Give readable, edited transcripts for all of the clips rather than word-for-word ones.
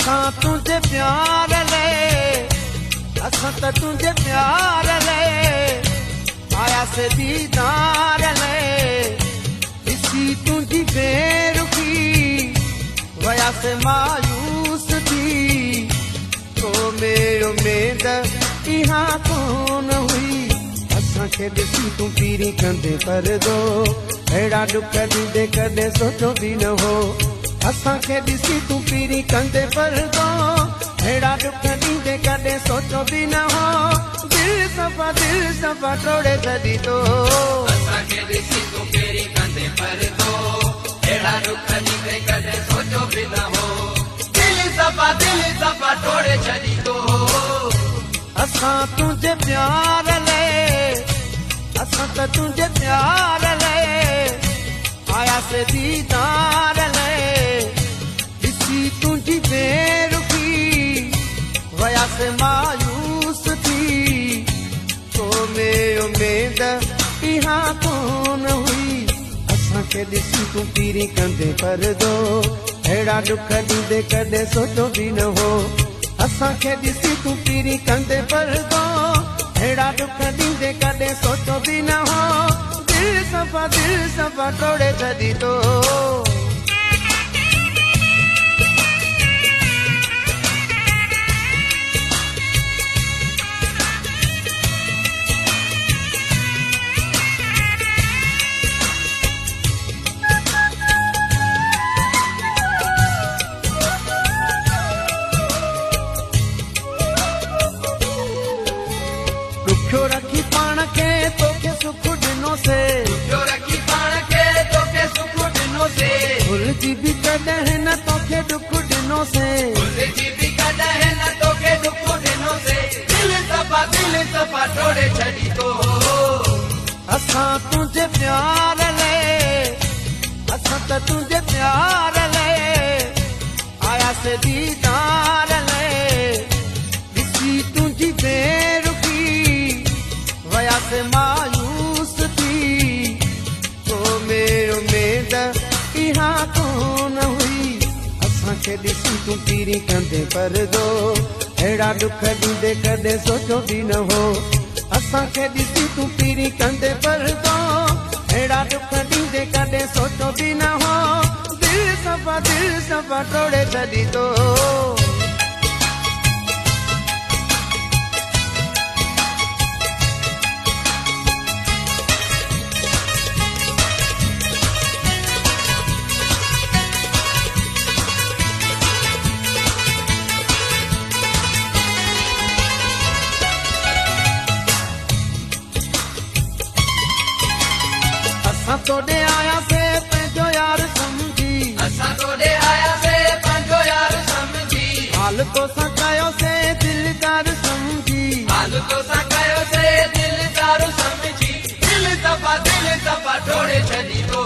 असां तुझे प्यार ले, असां त तुझे प्यार ले आया से दीदार ले, इसी तुझी बेरुखी वया से मायूस थी, तो मेरो उम्मीद इहा कोन हुई, असां खे ॾिसी तूं पीरी कंदे परदो, अहिड़ा ॾुख ॾींदे कॾहिं सोचो बि न हो, असां खे ॾिसी तूं पीरी कंदे परदो, अहिड़ा ॾुख ॾींदे कॾहिं सोचो बि न हो, दिल सफ़ा टोड़े छॾी तो, असां खे ॾिसी तूं पीरी कंदे परदो, अहिड़ा ॾुख ॾींदे कॾहिं सोचो बि न हो, दिल सफ़ा टोड़े छॾी तो, असां तुझे प्यार ले, असां त तुझे प्यार ले आया से दीदार ले, इसी तुझी बेरुखी वया से मायूस थी, तो मेरी उम्मीद इहा कोन हुई, असां खे ॾिसी तूं पीरी कंदे परदो, अहिड़ा ॾुख ॾींदे कॾहिं सोचो बि न हो, असां खे ॾिसी तूं पीरी कंदे परदो, अहिड़ा ॾुख ॾींदे कॾहिं सोचो बि न हो, दिल सफ़ा टोड़े छॾी तो, ॾुखियो रखी पाण खे तोखे सुख ॾिनो से, जो रखी पाण खे तोखे सुख ॾिनो से, भुलिजी बि कॾहिं न तोखे ॾुख ॾिनो से, भुलिजी बि कॾहिं न तोखे ॾुख ॾिनो से, दिल सफ़ा टोड़े छॾी तो, असां तुझे प्यार ले, असां त तुझे प्यार ले आया से दीदार ले, ॾिसी तुझी बेरुखी वया से मायूस थी, तो मेरी उम्मीद इहा कोन हुई, असां खे ॾिसी तूं पीरी कंदे परदो, अहिड़ा ॾुख ॾींदे कॾहिं सोचो बि न हो, असां खे ॾिसी तूं पीरी कंदे परदो, अहिड़ा ॾुख ॾींदे कॾहिं सोचो बि न हो, दिल सफ़ा टोड़े छॾी तो, असां तोॾे आयासीं पंहिंजो यार सम्झी, असां तोॾे आयासीं पंहिंजो यार सम्झी, हाल तोसां कयोसीं दिलदार सम्झी, हाल तोसां कयोसीं दिलदार सम्झी, दिल सफ़ा टोड़े छॾी तो,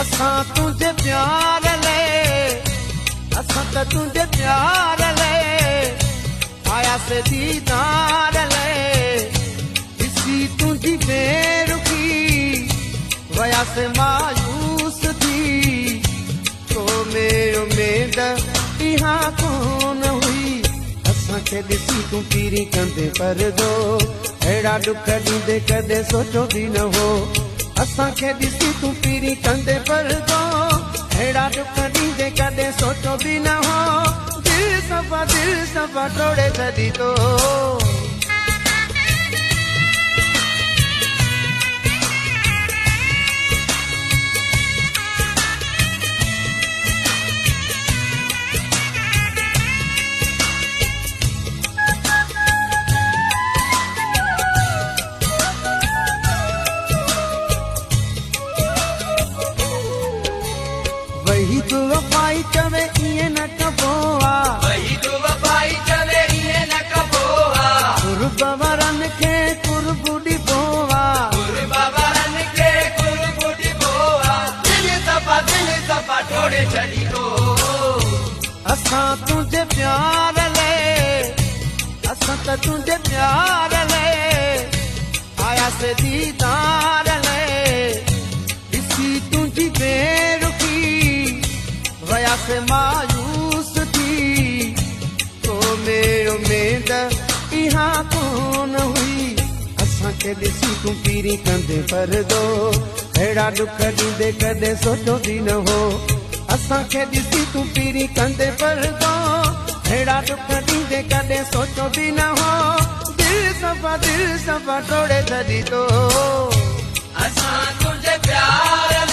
असां तुझे प्यार ले, असां त तुझे प्यार ले आया से दीदार ले, इसी तुझी बेरुखी वया से मायूस थी, तो मेरी उम्मीद इहा कोन हुई, असां खे ॾिसी तूं पीरी कंदे परदो, अहिड़ा ॾुख ॾींदे कॾहिं सोचो बि न हो, असां खे ॾिसी तूं पीरी कंदे परदो, अहिड़ा ॾुख ॾींदे कॾहिं सोचो बि न हो, दिल सफ़ा टोड़े छॾी तो, वही तू वफ़ाई चवे इएं न कबो आ, वही तू वफ़ाई चवे इएं न कबो आ, कुर्ब वारनि खे कुर्ब ॾिबो आ, कुर्ब वारनि खे कुर्ब ॾिबो आ, दिल सफ़ा टोड़े छॾी तो, असां तुझे प्यार ले, असां त तुझे प्यार ले आया से दीदार ले, इसी तुझी बेरुखी वया से मायूस थी, दुनिया कोन हुई असांखे ॾिसी तूं पीरी कंदे परदो अहिड़ा दुख ॾींदे कॾहिं सोचो बि न हो असांखे ॾिसी तूं पीरी कंदे परदो अहिड़ा दुख ॾींदे कॾहिं सोचो बि न हो दिल सफ़ा तोड़े छॾी तो असां तुंहिंजे प्यार